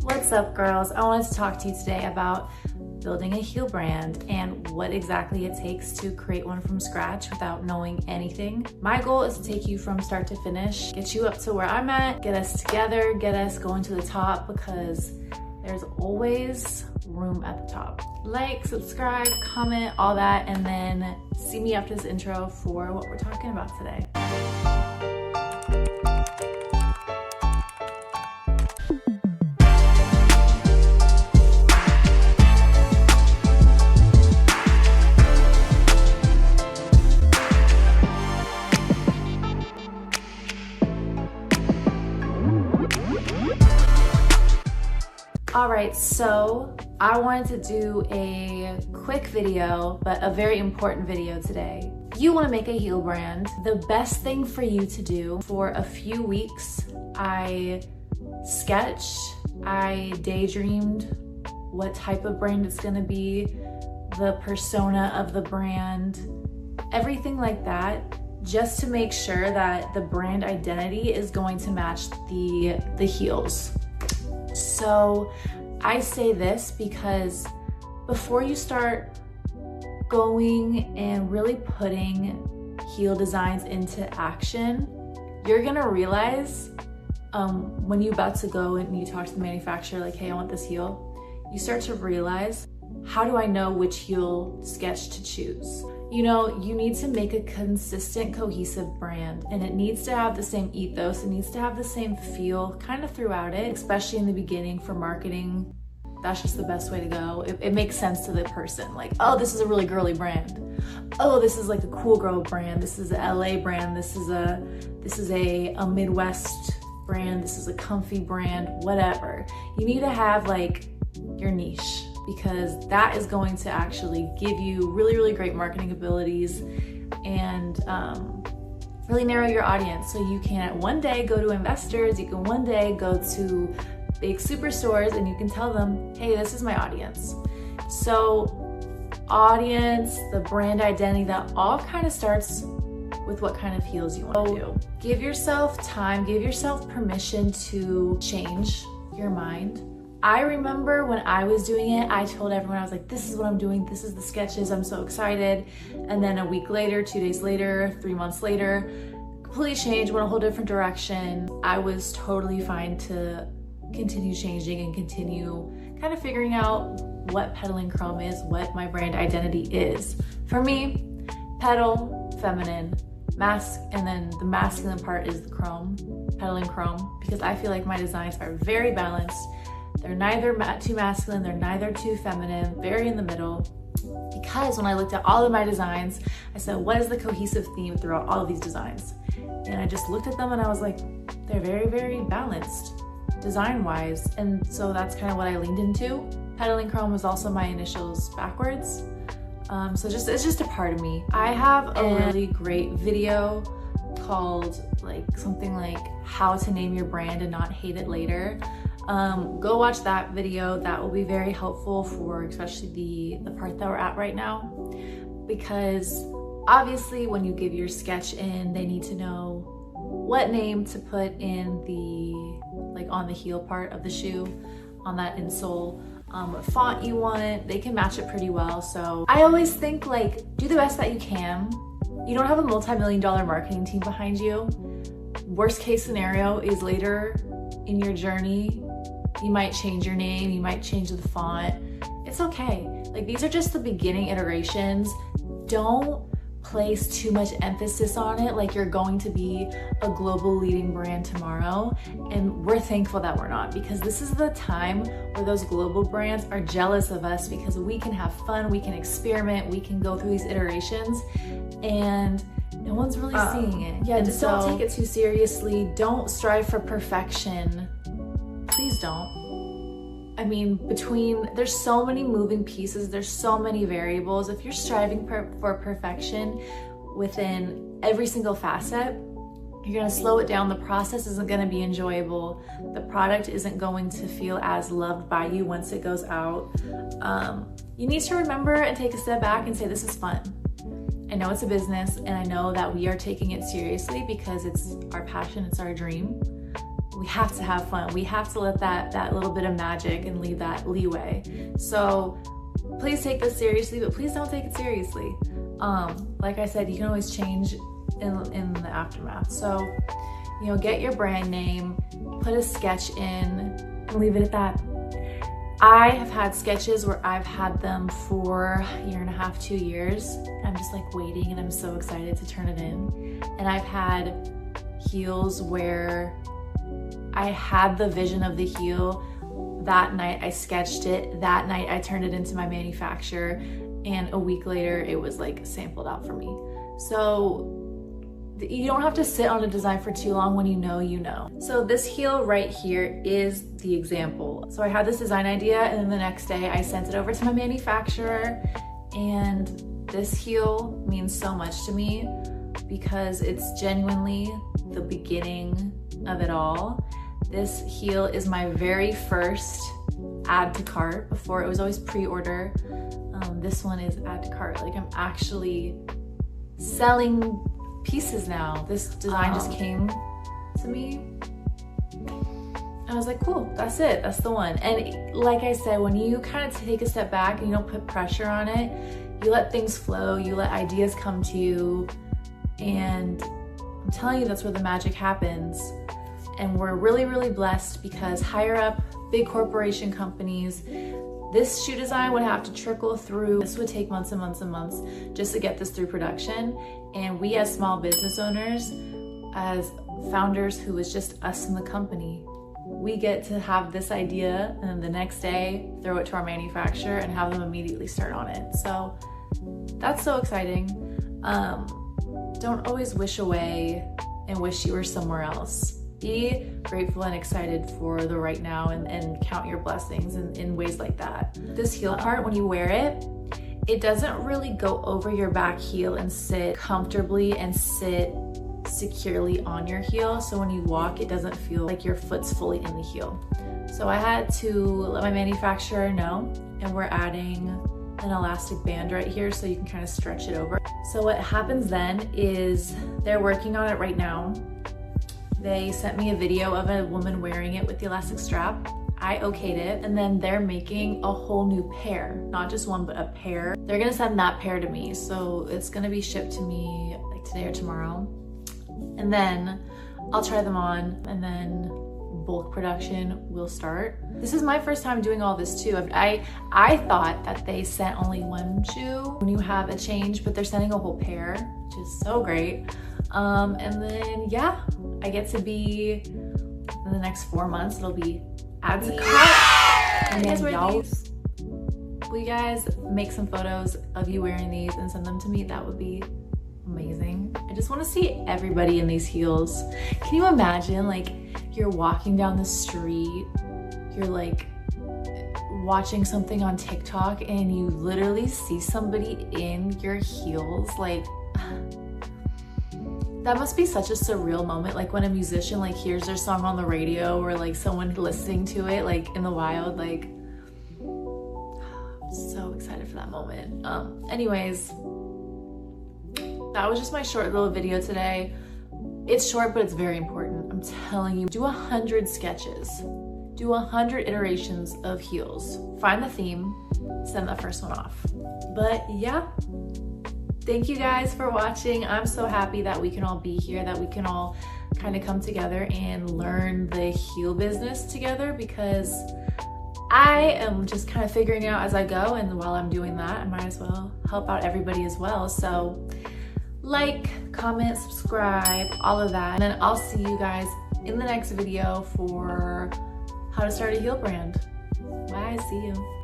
What's up, girls? I wanted to talk to you today about building a heel brand and what exactly it takes to create one from scratch without knowing anything. My goal is to take you from start to finish, get you up to where I'm at, get us together, get us going to the top, because there's always room at the top. Like, subscribe, comment, all that, and then see me after this intro for what we're talking about today. All right, so I wanted to do a quick video, but a very important video today. You want to make a heel brand. The best thing for you to do for a few weeks, I sketched, I daydreamed what type of brand it's going to be, the persona of the brand, everything like that, just to make sure that the brand identity is going to match the heels. So I say this because before you start going and really putting heel designs into action, you're gonna realize when you're about to go and you talk to the manufacturer like, hey, I want this heel, you start to realize, how do I know which heel sketch to choose? You know, you need to make a consistent, cohesive brand, and it needs to have the same ethos, it needs to have the same feel kind of throughout it, especially in the beginning for marketing. That's just the best way to go. It makes sense to the person. Like, oh, this is a really girly brand. Oh, this is like a cool girl brand. This is a LA brand. This is a Midwest brand. This is a comfy brand, whatever. You need to have like your niche, because that is going to actually give you really, really great marketing abilities and really narrow your audience. So you can one day go to investors, you can one day go to big superstores and you can tell them, hey, this is my audience. So audience, the brand identity, that all kind of starts with what kind of heels you want to do. Give yourself time, give yourself permission to change your mind. I remember when I was doing it, I told everyone, I was like, this is what I'm doing, this is the sketches, I'm so excited. And then a week later, 2 days later, 3 months later, completely changed, went a whole different direction. I was totally fine to continue changing and continue kind of figuring out what pedaling chrome is, what my brand identity is. For me, pedal, feminine, mask, and then the masculine part is the chrome, pedaling chrome, because I feel like my designs are very balanced. They're neither too masculine, they're neither too feminine, very in the middle. Because when I looked at all of my designs, I said, what is the cohesive theme throughout all of these designs? And I just looked at them and I was like, they're very, very balanced design-wise. And so that's kind of what I leaned into. Pedaling chrome was also my initials backwards. So it's just a part of me. I have a really great video called something like how to name your brand and not hate it later. Go watch that video. That will be very helpful for especially the part that we're at right now, because obviously when you give your sketch in, they need to know what name to put in on the heel part of the shoe, on that insole, what font you want. They can match it pretty well. So I always think, do the best that you can. You don't have a multi-million-dollar marketing team behind you. Worst case scenario is later in your journey, you might change your name, you might change the font. It's okay. These are just the beginning iterations. Don't place too much emphasis on it like you're going to be a global leading brand tomorrow. And we're thankful that we're not, because this is the time where those global brands are jealous of us, because we can have fun, we can experiment, we can go through these iterations, and no one's really seeing it. Yeah, just don't take it too seriously. Don't strive for perfection. Please don't. I mean, there's so many moving pieces, there's so many variables. If you're striving for perfection within every single facet, you're gonna slow it down. The process isn't gonna be enjoyable. The product isn't going to feel as loved by you once it goes out. You need to remember and take a step back and say, this is fun. I know it's a business, and I know that we are taking it seriously because it's our passion, it's our dream. we have to have fun. We have to let that little bit of magic and leave that leeway. So please take this seriously, but please don't take it seriously. Like I said, you can always change in the aftermath. So, you know, get your brand name, put a sketch in, and leave it at that. I have had sketches where I've had them for a year and a half, 2 years. I'm just like waiting and I'm so excited to turn it in. And I've had heels where I had the vision of the heel. That night I sketched it. That night I turned it into my manufacturer. And a week later it was like sampled out for me. So you don't have to sit on a design for too long when you know you know. So this heel right here is the example. So I had this design idea and then the next day I sent it over to my manufacturer, and this heel means so much to me because it's genuinely the beginning of it all. This heel is my very first add to cart. Before it was always pre-order. This one is add to cart. Like, I'm actually selling pieces now. This design just came to me. I was like, cool, that's it, that's the one. And like I said, when you kind of take a step back and you don't put pressure on it, you let things flow, you let ideas come to you, and I'm telling you, that's where the magic happens. And we're really, really blessed because higher up, big corporation companies, this shoe design would have to trickle through. This would take months and months and months just to get this through production. And we as small business owners, as founders who is just us in the company, we get to have this idea and then the next day throw it to our manufacturer and have them immediately start on it. So that's so exciting. Don't always wish away and wish you were somewhere else. Be grateful and excited for the right now and count your blessings in ways like that. This heel part, when you wear it, it doesn't really go over your back heel and sit comfortably and sit securely on your heel. So when you walk, it doesn't feel like your foot's fully in the heel. So I had to let my manufacturer know, and we're adding an elastic band right here so you can kind of stretch it over. So what happens then is they're working on it right now. They sent me a video of a woman wearing it with the elastic strap. I okayed it, and then they're making a whole new pair, not just one, but a pair. They're gonna send that pair to me. So it's gonna be shipped to me like today or tomorrow. And then I'll try them on, and then bulk production will start. This is my first time doing all this too. I thought that they sent only one shoe when you have a change, but they're sending a whole pair, which is so great. And then yeah, I get to be, in the next 4 months, it'll be add to cart. And then y'all, will you guys make some photos of you wearing these and send them to me? That would be amazing. I just want to see everybody in these heels. Can you imagine, like, you're walking down the street, you're like watching something on TikTok and you literally see somebody in your heels? Like, that must be such a surreal moment, like when a musician like hears their song on the radio, or like someone listening to it like in the wild. Like, I'm so excited for that moment. Anyways, that was just my short little video today. It's short, but it's very important. I'm telling you, do 100 sketches, do 100 iterations of heels, find the theme, send that first one off. But yeah, thank you guys for watching. I'm so happy that we can all be here, that we can all kind of come together and learn the heel business together, because I am just kind of figuring it out as I go. And while I'm doing that, I might as well help out everybody as well. So like, comment, subscribe, all of that. And then I'll see you guys in the next video for how to start a heel brand. Bye, see you.